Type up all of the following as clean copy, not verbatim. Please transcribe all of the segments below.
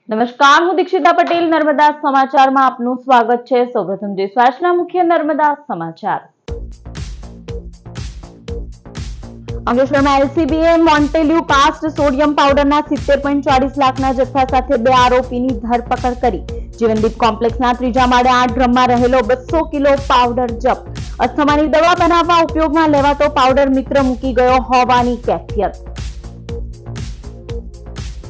નમસ્કાર, હું દીક્ષિતા પટેલ નર્મદા સમાચારમાં આપનું સ્વાગત છે। સૌપ્રથમ દેશવાસના મુખ્ય નર્મદા સમાચાર। અંકલેશ્વરમાં એલસીબીએ મોન્ટેલ્યુ કાસ્ટ સોડિયમ પાવડરના 70.40 લાખના જથ્થા સાથે 2 આરોપીની ધરપકડ કરી। જીવનદીપ કોમ્પ્લેક્સના ત્રીજા માળે 8 ડ્રમમાં રહેલો 200 કિલો પાવડર જપ્ત। અસ્થમાની દવા બનાવવા ઉપયોગમાં લેવાતો પાવડર મિત્ર મૂકી ગયો હોવાની કેફિયત।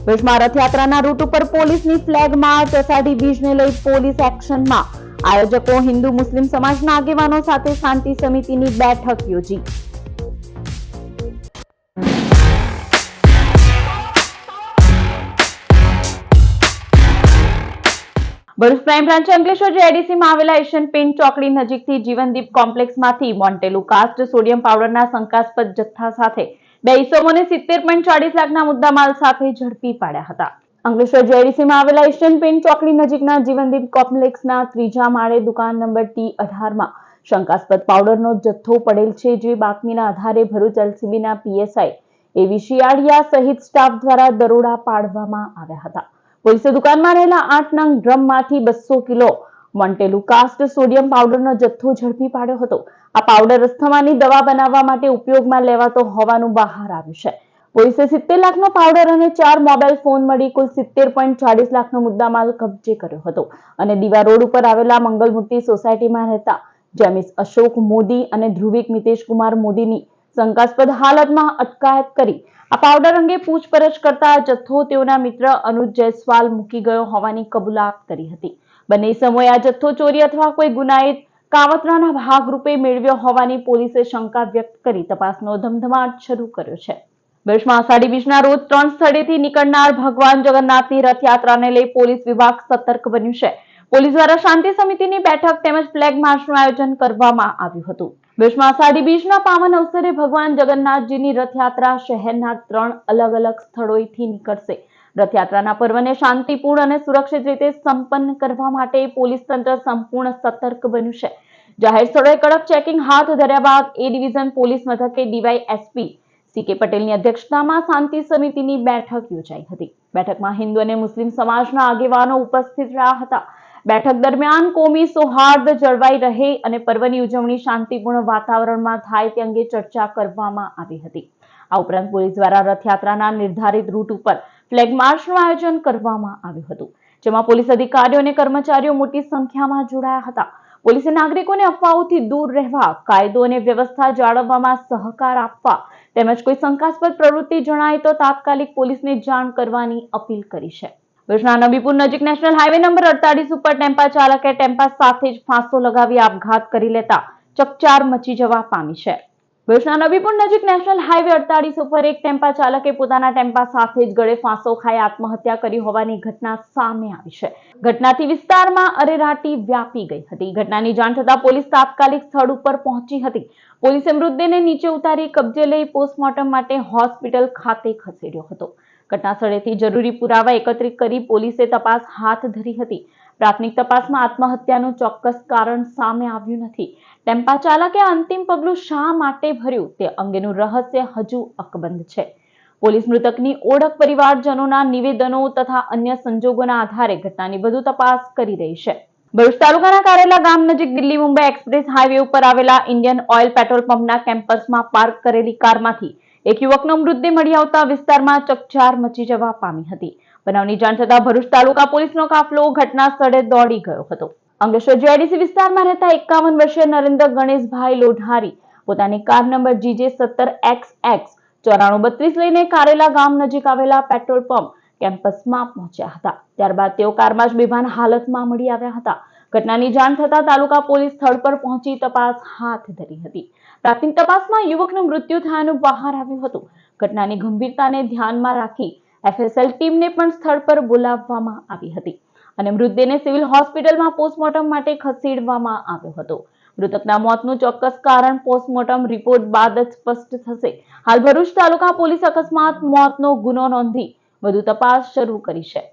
ભુજમાં રથયાત્રાના રૂટ ઉપર પોલીસની ફ્લેગ માર્ચ, અષાઢી બીજને લઈ પોલીસ એક્શનમાં। આયોજકો હિન્દુ મુસ્લિમ સમાજના આગેવાનો સાથે શાંતિ સમિતિની બેઠક યોજી। ભરૂચ ક્રાઇમ બ્રાન્ચે અંકલેશ્વર જેડીસીમાં આવેલા એશિયન પેઇન્ટ ચોકડી નજીકથી જીવનદીપ કોમ્પ્લેક્સમાંથી મોન્ટેલુ કાસ્ટ સોડિયમ પાવડરના શંકાસ્પદ જથ્થા સાથે 2 ઇસમોને 70.40 લાખના મુદ્દામાલ સાથે ઝડપી પાડ્યા હતા। અંકલેશ્વર જેડીસીમાં આવેલા એશિયન પેઇન્ટ ચોકડી નજીકના જીવનદીપ કોમ્પ્લેક્સના ત્રીજા માળે દુકાન નંબર T18માં શંકાસ્પદ પાવડરનો જથ્થો પડેલ છે, જે બાતમીના આધારે ભરૂચ એલસીબીના પીએસઆઈ એવી શિયાળિયા સહિત સ્ટાફ દ્વારા દરોડા પાડવામાં આવ્યા હતા। પોલીસે દુકાનમાં રહેલા 8 નંગ ડ્રમમાંથી 200 કિલો મોન્ટેલુ કાસ્ટ સોડિયમ પાવડરનો જથ્થો ઝડપી પાડ્યો હતો। આ પાવડર અસ્થમાની દવા બનાવવા માટે ઉપયોગમાં લેવાતો હોવાનું બહાર આવ્યું છે। પોલીસે 70 લાખનો પાવડર અને 4 મોબાઈલ ફોન મળી કુલ 70.40 લાખનો મુદ્દામાલ કબજે કર્યો હતો અને દીવા રોડ ઉપર આવેલા મંગલમૂર્તિ સોસાયટીમાં રહેતા જેમિસ અશોક મોદી અને ધ્રુવિક મિતેશ કુમાર મોદીની શંકાસ્પદ હાલતમાં અટકાયત કરી આ પાવડર અંગે પૂછપરછ કરતા આ જથ્થો તેઓના મિત્ર અનુજ જયસ્વાલ મૂકી ગયો હોવાની કબૂલાત કરી હતી। બંને સમયે આ જથ્થો ચોરી અથવા કોઈ ગુનાહિત કાવતરાના ભાગરૂપે મેળવ્યો હોવાની પોલીસે શંકા વ્યક્ત કરી તપાસનો ધમધમાટ શરૂ કર્યો છે। ભરૂચમાં અષાઢી બીજના રોજ 3 સ્થળેથી નીકળનાર ભગવાન જગન્નાથની રથયાત્રાને લઈ પોલીસ વિભાગ સતર્ક બન્યું છે। પોલીસ દ્વારા શાંતિ સમિતિની બેઠક તેમજ ફ્લેગ માર્ચનું આયોજન કરવામાં આવ્યું હતું। ભરૂચમાં અષાઢી બીજના પાવન અવસરે ભગવાન જગન્નાથજીની રથયાત્રા શહેરના 3 અલગ-અલગ સ્થળોએથી નીકળશે। રથયાત્રાના પર્વને શાંતિપૂર્ણ અને સુરક્ષિત રીતે સંપન્ન કરવા માટે પોલીસ તંત્ર સંપૂર્ણ સતર્ક બન્યું છે। જાહેર સ્થળોએ કડક ચેકિંગ હાથ ધર્યા બાદ એ ડિવિઝન પોલીસ મથકે ડીવાયએસપી સીકે પટેલની અધ્યક્ષતામાં શાંતિ સમિતિની બેઠક યોજાઈ હતી। બેઠકમાં હિન્દુ અને મુસ્લિમ સમાજના આગેવાનો ઉપસ્થિત રહ્યા હતા। બેઠક દરમિયાન કોમી સૌહાર્દ જળવાઈ રહે અને પર્વની ઉજવણી શાંતિપૂર્ણ વાતાવરણમાં થાય તે અંગે ચર્ચા કરવામાં આવી હતી। આ ઉપરાંત પોલીસ દ્વારા રથયાત્રાના નિર્ધારિત રૂટ ઉપર ફ્લેગ માર્ચનું આયોજન કરવામાં આવ્યું હતું, જેમાં પોલીસ અધિકારીઓ અને કર્મચારીઓ મોટી સંખ્યામાં જોડાયા હતા। પોલીસે નાગરિકોને અફવાઓથી દૂર રહેવા, કાયદો અને વ્યવસ્થા જાળવવામાં સહકાર આપવા તેમજ કોઈ શંકાસ્પદ પ્રવૃત્તિ જણાય તો તાત્કાલિક પોલીસને જાણ કરવાની અપીલ કરી છે। ભરૂચના નબીપુર નજીક નેશનલ હાઈવે નંબર 48 ઉપર ટેમ્પા ચાલકે ટેમ્પા સાથે જ ફાંસો લગાવી આપઘાત કરી લેતા ચકચાર મચી જવા પામી છે। ભરૂચના નબીપુર નજીક નેશનલ હાઈવે 48 ઉપર એક ટેમ્પા ચાલકે પોતાના ટેમ્પા સાથે જ ગળે ફાંસો ખાઈ આત્મહત્યા કરી હોવાની ઘટના સામે આવી છે। ઘટનાથી વિસ્તારમાં અરેરાટી વ્યાપી ગઈ હતી। ઘટનાની જાણ થતાં પોલીસ તાત્કાલિક સ્થળ ઉપર પહોંચી હતી। પોલીસે મૃતદેહને નીચે ઉતારી કબજે લઈ પોસ્ટમોર્ટમ માટે હોસ્પિટલ ખાતે ખસેડ્યો હતો। ઘટના સ્થળેથી જરૂરી પુરાવા એકત્રિત કરી પોલીસે તપાસ હાથ ધરી હતી। પ્રાથમિક તપાસમાં આત્મહત્યાનું ચોક્કસ કારણ સામે આવ્યું નથી। ટેમ્પા ચાલકે અંતિમ પગલું શા માટે ભર્યું તે અંગેનું રહસ્ય હજુ અકબંધ છે। પોલીસ મૃતકની ઓળખ, પરિવારજનોના નિવેદનો તથા અન્ય સંજોગોના આધારે ઘટનાની વધુ તપાસ કરી રહી છે। ભરૂચ તાલુકાના કારેલા ગામ નજીક દિલ્હી મુંબઈ એક્સપ્રેસ હાઈવે ઉપર આવેલા ઇન્ડિયન ઓઇલ પેટ્રોલ પંપના કેમ્પસમાં પાર્ક કરેલી કારમાંથી એક યુવકનો મૃતદેહ મળી આવતા વિસ્તારમાં ચકચાર મચી જવા પામી હતી। બનાવની જાણ થતાં ભરૂચ તાલુકા પોલીસનો કાફલો ઘટના સ્થળે દોડી ગયો હતો। અંકલેશ્વર જેડીસી વિસ્તારમાં રહેતા 51 વર્ષીય નરેન્દ્ર ગણેશભાઈ લોઢારી પોતાની કાર નંબર GJ17XX 9432 લઈને કારેલા ગામ નજીક આવેલા પેટ્રોલ પંપ કેમ્પસમાં પહોંચ્યા હતા। ત્યારબાદ તેઓ કારમાં જ બેભાન હાલતમાં મળી આવ્યા હતા। ઘટનાની જાણ થતાં તાલુકા પોલીસ સ્થળ પર પહોંચી તપાસ હાથ ધરી હતી। પ્રાથમિક તપાસમાં યુવકનું મૃત્યુ થયાનું બહાર આવ્યું હતું। ઘટનાની ગંભીરતાને ધ્યાનમાં રાખી FSL ટીમને પણ સ્થળ પર બોલાવવામાં આવી હતી અને મૃતદેહને સિવિલ હોસ્પિટલમાં પોસ્ટમોર્ટમ માટે ખસેડવામાં આવ્યો હતો। મૃતકના મોતનું ચોક્કસ કારણ પોસ્ટમોર્ટમ રિપોર્ટ બાદ જ સ્પષ્ટ થશે। હાલ ભરૂચ તાલુકા પોલીસ અકસ્માત મોતનો ગુનો નોંધી વધુ તપાસ શરૂ કરી છે।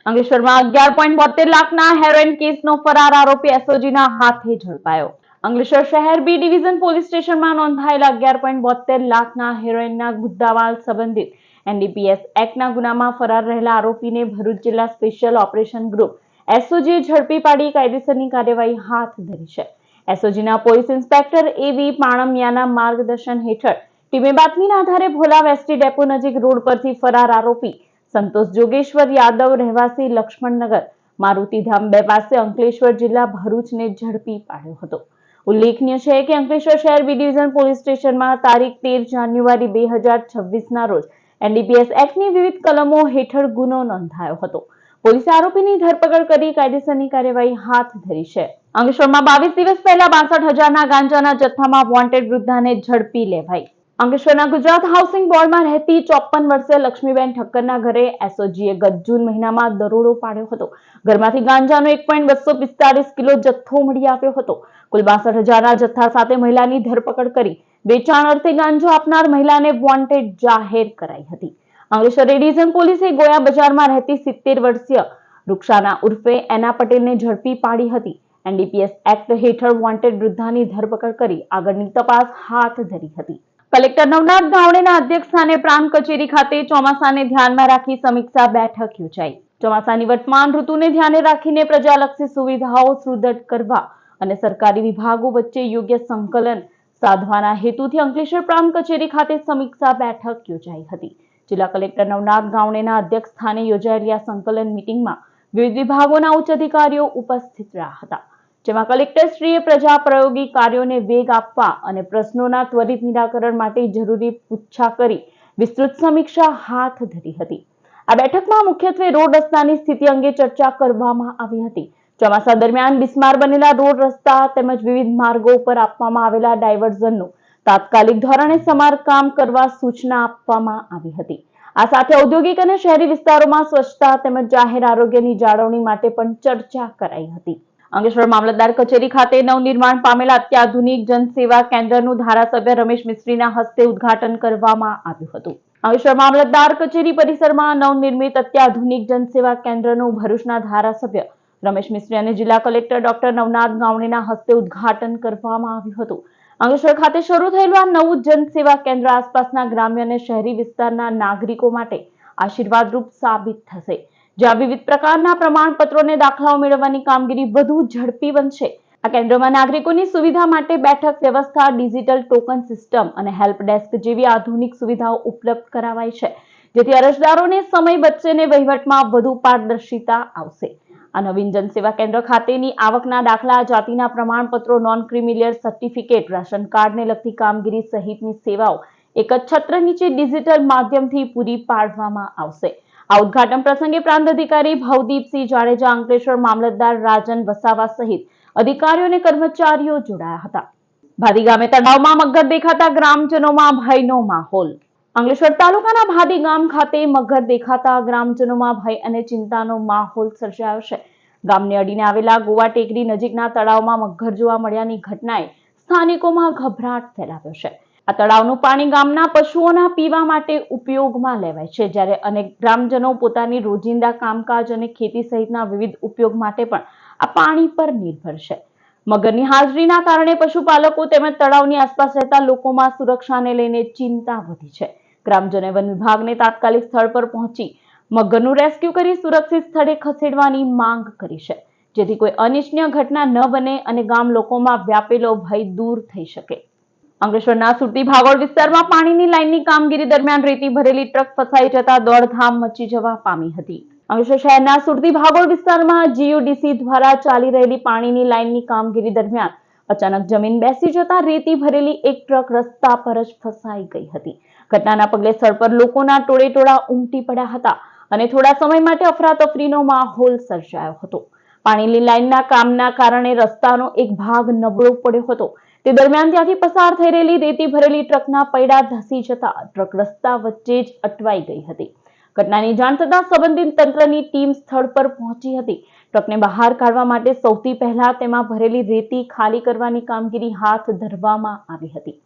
અંકલેશ્વરમાં 11.72 લાખના હેરોઇન કેસનો ફરાર આરોપી એસઓજીના હાથે ઝડપાયો। અંકલેશ્વર શહેર બી ડિવિઝન પોલીસ સ્ટેશનમાં નોંધાયેલા 11.72 લાખના હેરોઇનના મુદ્દામાલ સંબંધિત એનડીપીએસ એક્ટના ગુનામાં ફરાર રહેલા આરોપીને ભરૂચ જિલ્લા સ્પેશિયલ ઓપરેશન ગ્રુપ એસઓજીએ ઝડપી પાડી કાયદેસરની કાર્યવાહી હાથ ધરી છે. એસઓજીના પોલીસ ઇન્સ્પેક્ટર એવી પાણમિયાના માર્ગદર્શન હેઠળ ટીમે બાતમીના આધારે ભોલા વેસ્ટી ડેપો નજીક રોડ પરથી ફરાર આરોપી સંતોષ જોગેશ્વર યાદવ રહેવાસી લક્ષ્મણનગર મારુતિધામ 2 પાસે અંકલેશ્વર જિલ્લા ભરૂચને ઝડપી પાડ્યો હતો. ઉલ્લેખનીય છે કે અંકલેશ્વર શહેર બી ડિવિઝન પોલીસ સ્ટેશનમાં તારીખ 13 જાન્યુઆરી 2026ના રોજ એનડીપીએસ એક્ટની વિવિધ કલમો હેઠળ ગુનો નોંધાયો હતો. પોલીસે આરોપીની ધરપકડ કરી કાયદેસરની કાર્યવાહી હાથ ધરી છે. અંકલેશ્વરમાં 22 દિવસ પહેલા 62,000ના ગાંજાના જથ્થામાં વોન્ટેડ વૃદ્ધાને ઝડપી લેવાઈ. અંકલેશ્વરના ગુજરાત હાઉસિંગ બોર્ડમાં રહેતી 54 વર્ષીય લક્ષ્મીબેન ઠક્કરના ઘરે એસઓજીએ ગત જૂન મહિનામાં દરોડો પાડ્યો હતો. ઘરમાંથી ગાંજાનો 1.245 કિલો જથ્થો મળી આવ્યો હતો. કુલ 62,000ના જથ્થા સાથે મહિલાની ધરપકડ કરી વેચાણ અર્થે ગાંજો આપનાર મહિલાને વોન્ટેડ જાહેર કરાઈ હતી. અંકલેશ્વર ડિવિઝન પોલીસે ગોયા બજારમાં રહેતી 70 વર્ષીય રૂક્ષાના ઉર્ફે એના પટેલને ઝડપી પાડી હતી. એનડીપીએસ એક્ટ હેઠળ વોન્ટેડ વૃદ્ધાની ધરપકડ કરી આગળની તપાસ હાથ ધરી હતી. કલેક્ટર નવનાથ ગાવડેના અધ્યક્ષસ્થાને પ્રાંત કચેરી ખાતે ચોમાસાને ધ્યાનમાં રાખી સમીક્ષા બેઠક યોજાઈ. ચોમાસાની વર્તમાન ઋતુને ધ્યાને રાખીને પ્રજાલક્ષી સુવિધાઓ સુદૃઢ કરવા અને સરકારી વિભાગો વચ્ચે યોગ્ય સંકલન સાધવાના હેતુથી અંકલેશ્વર પ્રાંત કચેરી ખાતે સમીક્ષા બેઠક યોજાઈ હતી. જિલ્લા કલેક્ટર નવનાથ ગાવડેના અધ્યક્ષસ્થાને યોજાયેલી આ સંકલન મીટિંગમાં વિવિધ વિભાગોના ઉચ્ચ અધિકારીઓ ઉપસ્થિત રહ્યા હતા. જેમાં કલેક્ટરશ્રીએ પ્રજા પ્રયોગી કાર્યોને વેગ આપવા અને પ્રશ્નોના ત્વરિત નિરાકરણ માટે જરૂરી પૂછા કરી વિસ્તૃત સમીક્ષા હાથ ધરી હતી. આ બેઠકમાં મુખ્યત્વે રોડ રસ્તાની સ્થિતિ અંગે ચર્ચા કરવામાં આવી હતી. ચોમાસા દરમિયાન બિસ્માર બનેલા રોડ રસ્તા તેમજ વિવિધ માર્ગો પર આપવામાં આવેલા ડાયવર્ઝનનું તાત્કાલિક ધોરણે સમારકામ કરવા સૂચના આપવામાં આવી હતી. આ સાથે ઔદ્યોગિક અને શહેરી વિસ્તારોમાં સ્વચ્છતા તેમજ જાહેર આરોગ્યની જાળવણી માટે પણ ચર્ચા કરાઈ હતી. અંકલેશ્વર મામલતદાર કચેરી ખાતે નવનિર્માણ પામેલા અત્યાધુનિક જનસેવા કેન્દ્રનું ધારાસભ્ય રમેશ મિસ્ત્રીના હસ્તે ઉદ્ઘાટન કરવામાં આવ્યું હતું. અંકલેશ્વર મામલતદાર કચેરી પરિસરમાં નવનિર્મિત અત્યાધુનિક જનસેવા કેન્દ્રનું ભરૂચના ધારાસભ્ય રમેશ મિસ્ત્રી અને જિલ્લા કલેક્ટર ડોક્ટર નવનાથ ગાવડેના હસ્તે ઉદ્ઘાટન કરવામાં આવ્યું હતું. અંકલેશ્વર ખાતે શરૂ થયેલું આ નવું જનસેવા કેન્દ્ર આસપાસના ગ્રામ્ય અને શહેરી વિસ્તારના નાગરિકો માટે આશીર્વાદરૂપ સાબિત થશે. જ્યાં વિવિધ પ્રકારના પ્રમાણપત્રોને દાખલાઓ મેળવવાની કામગીરી વધુ ઝડપી બનશે. આ કેન્દ્રમાં નાગરિકોની સુવિધા માટે બેઠક વ્યવસ્થા, ડિજિટલ ટોકન સિસ્ટમ અને હેલ્પ ડેસ્ક જેવી આધુનિક સુવિધાઓ ઉપલબ્ધ કરાવાઈ છે, જેથી અરજદારોને સમય બચશે અને વહીવટમાં વધુ પારદર્શિતા આવશે. આ નવીન જનસેવા કેન્દ્ર ખાતેની આવકના દાખલા, જાતિના પ્રમાણપત્રો, નોન ક્રિમિલિયર સર્ટિફિકેટ, રાશન કાર્ડને લગતી કામગીરી સહિતની સેવાઓ એક જ છત્ર નીચે ડિજિટલ માધ્યમથી પૂરી પાડવામાં આવશે. આ ઉદ્ઘાટન પ્રસંગે પ્રાંત અધિકારી ભવદીપસિંહ જાડેજા, અંકલેશ્વર મામલતદાર રાજન વસાવા સહિત અધિકારીઓ અને કર્મચારીઓ જોડાયા હતા. ભાદી ગામે તળાવમાં મગર દેખાતા ગ્રામજનોમાં ભયનો માહોલ. અંકલેશ્વર તાલુકાના ભાદી ગામ ખાતે મગર દેખાતા ગ્રામજનોમાં ભય અને ચિંતાનો માહોલ સર્જાયો છે. ગામને અડીને આવેલા ગોવા ટેકરી નજીકના તળાવમાં મગર જોવા મળ્યાની ઘટનાએ સ્થાનિકોમાં ગભરાટ ફેલાવ્યો છે. આ તળાવનું પાણી ગામના પશુઓના પીવા માટે ઉપયોગમાં લેવાય છે, જ્યારે અનેક ગ્રામજનો પોતાની રોજિંદા કામકાજ અને ખેતી સહિતના વિવિધ ઉપયોગ માટે પણ આ પાણી પર નિર્ભર છે. મગરની હાજરીના કારણે પશુપાલકો તેમજ તળાવની આસપાસ રહેતા લોકોમાં સુરક્ષાને લઈને ચિંતા વધી છે. ગ્રામજનોએ વન વિભાગને તાત્કાલિક સ્થળ પર પહોંચી મગરનું રેસ્ક્યુ કરી સુરક્ષિત સ્થળે ખસેડવાની માંગ કરી છે, જેથી કોઈ અનિચ્છનીય ઘટના ન બને અને ગામ લોકોમાં વ્યાપેલો ભય દૂર થઈ શકે. અંકલેશ્વરના સુરતી ભાગોળ વિસ્તારમાં પાણીની લાઇનની કામગીરી દરમિયાન રેતી ભરેલી ટ્રક ફસાઈ જતા દોડધામ મચી જવા પામી હતી. અંકલેશ્વર શહેરના સુરતી ભાગોળ વિસ્તારમાં જીયુડીસી દ્વારા ચાલી રહેલી પાણીની લાઇનની કામગીરી દરમિયાન અચાનક જમીન બેસી જતા રેતી ભરેલી એક ટ્રક રસ્તા પર જ ફસાઈ ગઈ હતી. ઘટનાના પગલે સ્થળ પર લોકોના ટોળેટોળા ઉમટી પડ્યા હતા અને થોડા સમય માટે અફરાતફરીનો માહોલ સર્જાયો હતો. પાણીની લાઇનના કામના કારણે રસ્તાનો એક ભાગ નબળો પડ્યો હતો. તે દરમિયાન ત્યાંથી પસાર થઈ રહેલી રેતી ભરેલી ટ્રકના પૈડા ધસી જતા ટ્રક રસ્તા વચ્ચે જ અટવાઈ ગઈ હતી. ઘટનાની જાણ થતાં સંબંધિત તંત્રની ટીમ સ્થળ પર પહોંચી હતી. ટ્રકને બહાર કાઢવા માટે સૌથી પહેલા તેમાં ભરેલી રેતી ખાલી કરવાની કામગીરી હાથ ધરવામાં આવી હતી.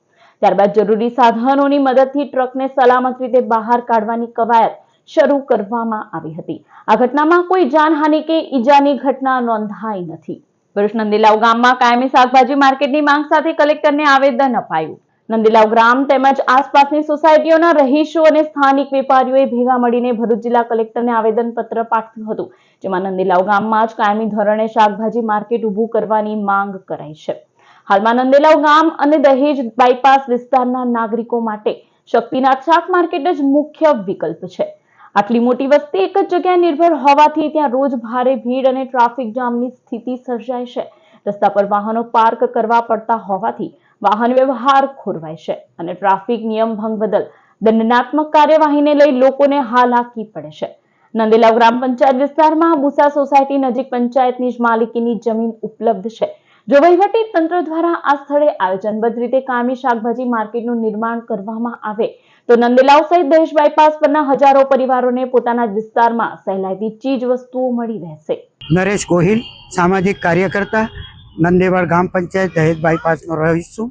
ત્યારબાદ જરૂરી સાધનોની મદદથી ટ્રકને સલામત રીતે બહાર કાઢવાની કવાયત શરૂ કરવામાં આવી હતી. આ ઘટનામાં કોઈ જાનહાનિ કે ઈજાની ઘટના નોંધાઈ નથી. ભરૂચ નંદેલાવ ગામમાં કાયમી શાકભાજી માર્કેટની માંગ સાથે કલેક્ટરને આવેદન અપાયું. નંદીલાવ ગ્રામ તેમજ આસપાસની સોસાયટીઓના રહીશો અને સ્થાનિક વેપારીઓએ ભેગા મળીને ભરૂચ જિલ્લા કલેક્ટરને આવેદનપત્ર પાઠવ્યું હતું, જેમાં નંદીલાવ ગામમાં જ કાયમી ધોરણે શાકભાજી માર્કેટ ઊભું કરવાની માંગ કરાઈ છે. હાલમાં નંદીલાવ ગામ અને દહેજ બાયપાસ વિસ્તારના નાગરિકો માટે શક્તિનાથ શાક માર્કેટ જ મુખ્ય વિકલ્પ છે. આટલી મોટી વસ્તી એક જ જગ્યાએ નિર્ભર હોવાથી ત્યાં રોજ ભારે ભીડ અને ટ્રાફિક જામની સ્થિતિ સર્જાય છે. રસ્તા પર વાહનો પાર્ક કરવા પડતા હોવાથી વાહન વ્યવહાર ખોરવાય છે અને ટ્રાફિક નિયમ ભંગ બદલ દંડનાત્મક કાર્યવાહીને લઈ લોકોને હાલાકી પડે છે. નંદીલાવ ગ્રામ પંચાયત વિસ્તારમાં બુસા સોસાયટી નજીક પંચાયતની જ માલિકીની જમીન ઉપલબ્ધ છે. જો વહીવટી તંત્ર દ્વારા આ સ્થળે આયોજનબદ્ધ રીતે કાયમી શાકભાજી માર્કેટનું નિર્માણ કરવામાં આવે તો નંદીલાવ સહિત દહેજ બાયપાસ પરના હજારો પરિવારોને પોતાના જ વિસ્તારમાં સહેલાઈથી ચીજ વસ્તુઓ મળી રહેશે. નરેશ ગોહિલ, સામાજિક કાર્યકર્તા, નંદેવાડ ગ્રામ પંચાયત દહેજ બાયપાસનો રહીશ છું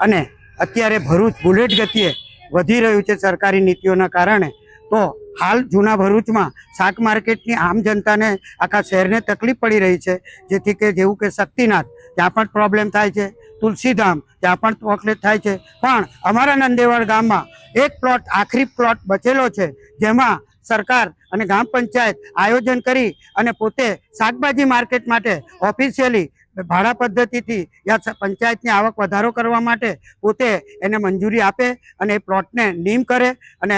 અને અત્યારે ભરૂચ બુલેટ ગતિએ વધી રહ્યું છે સરકારી નીતિઓના કારણે. તો હાલ જૂના ભરૂચમાં શાક માર્કેટની આમ જનતાને આખા શહેરને તકલીફ પડી રહી છે, જેથી કે જેવું કે શક્તિનાથ ત્યાં પણ પ્રોબ્લેમ થાય છે, તુલસીધામ ત્યાં પણ તકલીફ થાય છે, પણ અમારા નંદેવાડ ગામમાં એક પ્લોટ આખરી પ્લોટ બચેલો છે, જેમાં સરકાર અને ગ્રામ પંચાયત આયોજન કરી અને પોતે શાકભાજી માર્કેટ માટે ઓફિશિયલી ભાડા પદ્ધતિથી યા પંચાયતની આવક વધારો કરવા માટે પોતે એને મંજૂરી આપે અને એ પ્લોટને નીમ કરે અને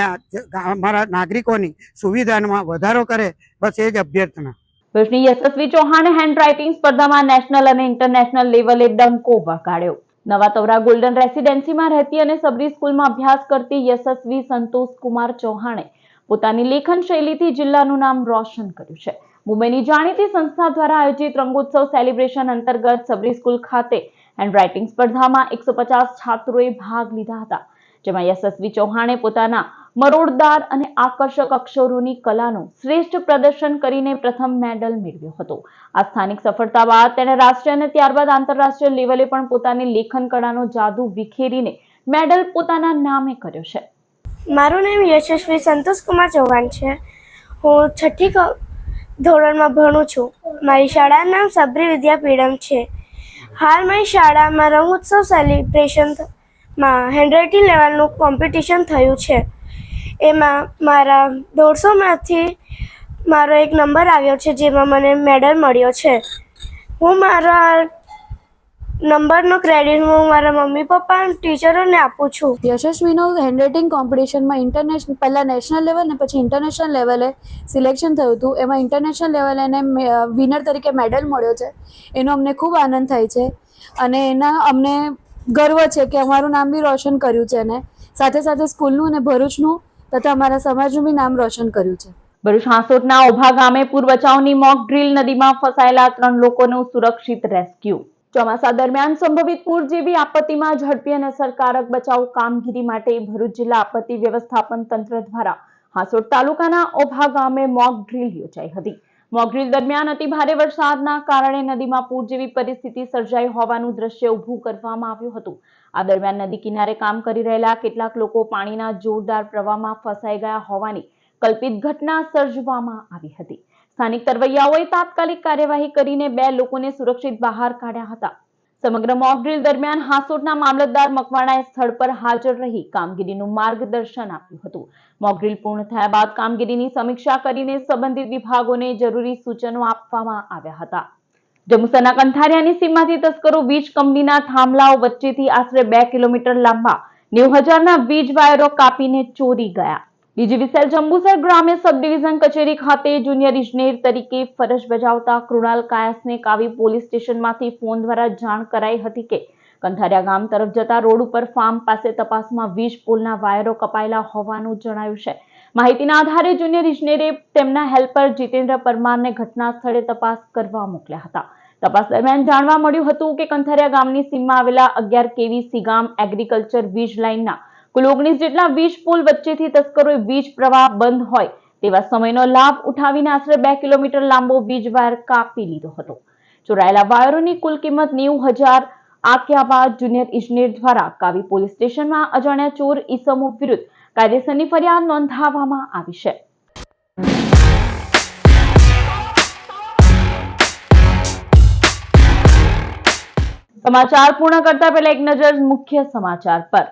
અમારા નાગરિકોની સુવિધામાં વધારો કરે, બસ એ જ અભ્યર્થના. ભરૂચની યશસ્વી ચૌહાણે હેન્ડરાઇટિંગ સ્પર્ધામાં નેશનલ અને ઇન્ટરનેશનલ લેવલે ડંકો વગાડ્યો. નવા તવરા ગોલ્ડન રેસિડેન્સીમાં રહેતી અને સબરી સ્કૂલમાં અભ્યાસ કરતી યશસ્વી સંતોષ કુમાર ચૌહાણે પોતાની લેખન શૈલીથી જિલ્લાનું નામ રોશન કર્યું છે. મુંબઈની જાણીતી સંસ્થા દ્વારા આયોજિત રંગોત્સવ સેલિબ્રેશન અંતર્ગત સબરી સ્કૂલ ખાતે હેન્ડરાઇટિંગ સ્પર્ધામાં 150 છાત્રોએ ભાગ લીધા હતા, જેમાં યશસ્વી ચૌહાણે પોતાના મરોડદાર અને આકર્ષક અક્ષરોની કલાનું શ્રેષ્ઠ પ્રદર્શન કરીને પ્રથમ મેડલ મેળવ્યો હતો. આ સ્થાનિક સફળતા બાદ તેણે રાષ્ટ્રીય અને ત્યારબાદ આંતરરાષ્ટ્રીય લેવલે પણ પોતાની લેખન કળાનો જાદુ વિખેરીને મેડલ પોતાના નામે કર્યો છે. મારું નામ યશસ્વી સંતોષ કુમાર ચૌહાણ છે. હું 6ઠ્ઠી ધોરણમાં ભણું છું. મારી શાળાનું નામ સબરી વિદ્યાપીઠમ છે. હાલ મારી શાળામાં રંગોત્સવ સેલિબ્રેશનમાં હેન્ડરાઇટિંગ લેવલનું કોમ્પિટિશન થયું છે. એમાં મારા 150માંથી મારો એક નંબર આવ્યો છે, જેમાં મને મેડલ મળ્યો છે. હું મારા નંબરનો ક્રેડિટ હું મારા મમ્મી પપ્પા અને ટીચરોને આપું છું. યશસ્વીનો હેન્ડરાઇટિંગ કોમ્પિટિશનમાં પહેલાં નેશનલ લેવલ ને પછી ઇન્ટરનેશનલ લેવલે સિલેક્શન થયું હતું. એમાં ઇન્ટરનેશનલ લેવલે એને વિનર તરીકે મેડલ મળ્યો છે. એનો અમને ખૂબ આનંદ થાય છે અને એના અમને ગર્વ છે કે અમારું નામ બી રોશન કર્યું છે અને સાથે સાથે સ્કૂલનું અને ભરૂચનું તથા અમારા સમાજનું બી નામ રોશન કર્યું છે. ભરૂચ હાંસોટના ઓભા ગામે પૂર બચાવની મોક ડ્રીલ નદીમાં ફસાયેલા 3 લોકોનું સુરક્ષિત રેસ્ક્યુ. ચોમાસા દરમિયાન સંભવિત પૂર જેવી આપત્તિમાં ઝડપી અને અસરકારક બચાવ કામગીરી માટે ભરૂચ જિલ્લા આપત્તિ વ્યવસ્થાપન તંત્ર દ્વારા હાંસોટ તાલુકાના ઓભા ગામે મોક ડ્રીલ યોજાઈ હતી. મોક ડ્રીલ દરમિયાન અતિ ભારે વરસાદના કારણે નદીમાં પૂર જેવી પરિસ્થિતિ સર્જાઈ હોવાનું દ્રશ્ય ઊભું કરવામાં આવ્યું હતું. આ દરમિયાન નદી કિનારે કામ કરી રહેલા કેટલાક લોકો પાણીના જોરદાર પ્રવાહમાં ફસાઈ ગયા હોવાની કલ્પિત ઘટના સર્જવામાં આવી હતી. સ્થાનિક તરવૈયાઓએ તાત્કાલિક કાર્યવાહી કરીને 2 લોકોને સુરક્ષિત બહાર કાઢ્યા હતા. સમગ્ર મોક ડ્રીલ દરમિયાન હાંસોટના મામલતદાર મકવાણાએ સ્થળ પર હાજર રહી કામગીરીનું માર્ગદર્શન આપ્યું હતું. મોક ડ્રીલ પૂર્ણ થયા બાદ કામગીરીની સમીક્ષા કરીને સંબંધિત વિભાગોને જરૂરી સૂચનો આપવામાં આવ્યા હતા. જંબુસરના કંથારિયાની સીમમાંથી તસ્કરો વીજ કંપનીના થાંભલાઓ વચ્ચેથી આશરે 2 કિલોમીટર લાંબા 90,000ના વીજ વાયરો કાપીને ચોરી ગયા. ડીજીવીસીએલ જંબુસર ગ્રામ્ય સબ ડિવિઝન કચેરી ખાતે જુનિયર ઇજનેર તરીકે ફરજ બજાવતા કૃણાલ કાયસને કાવી પોલીસ સ્ટેશનમાંથી ફોન દ્વારા જાણ કરાઈ હતી કે કંથારિયા ગામ તરફ જતા રોડ ઉપર ફાર્મ પાસે તપાસમાં વીજ પોલના વાયરો કપાયેલા હોવાનું જણાયું છે. માહિતીના આધારે જુનિયર ઇજનેરે તેમના હેલ્પર જીતેન્દ્ર પરમારને ઘટના સ્થળે તપાસ કરવા મોકલ્યા હતા. તપાસ દરમિયાન જાણવા મળ્યું હતું કે કંથારિયા ગામની સીમમાં આવેલા 11 કેવી સીગામ એગ્રીકલ્ચર વીજ લાઇનના કુલ 19 જેટલા વીજ પોલ વચ્ચેથી તસ્કરોએ વીજ પ્રવાહ બંધ હોય તેવા સમયનો લાભ ઉઠાવીને આશરે 2 કિલોમીટર લાંબો વીજ વાયર કાપી લીધો હતો. ચોરાયેલા વાયરોની કુલ કિંમત 90,000 આંક્યા બાદ જુનિયર ઇજનેર દ્વારા કાવી પોલીસ સ્ટેશનમાં અજાણ્યા ચોર ઈસમો વિરુદ્ધ કાયદેસરની ફરિયાદ નોંધાવવામાં આવી છે. સમાચાર પૂર્ણ કરતા પહેલા એક નજર મુખ્ય સમાચાર પર.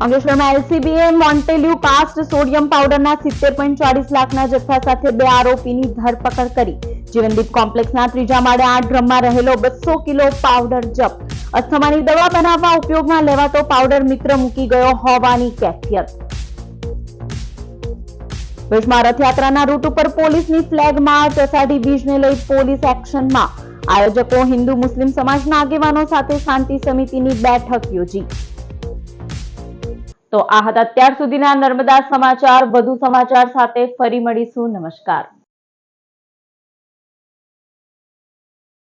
અંકલેશ્વરમાં એલસીબીએ મોન્ટેલ્યુ કાસ્ટ સોડિયમ પાવડરના 70.40 લાખના જથ્થા સાથે 2 આરોપીની ધરપકડ કરી. જીવનદીપ કોમ્પ્લેક્સના 3જા માળે 8 ડ્રમમાં રહેલો 200 કિલો પાવડર જપ્ત. અસ્થમાની દવા બનાવવા ઉપયોગમાં લેવાતો પાવડર મિત્ર મૂકી ગયો હોવાની કેફિયત. ભુજમાં રથયાત્રાના રૂટ ઉપર પોલીસની ફ્લેગ માર્ચ. અષાઢી બીજને લઈ પોલીસ એક્શનમાં. આયોજકો હિન્દુ મુસ્લિમ સમાજના આગેવાનો સાથે શાંતિ સમિતિની બેઠક યોજી. તો આ હતા અત્યાર સુધીના નર્મદા સમાચાર. વધુ સમાચાર સાથે ફરી મળીશું. નમસ્કાર.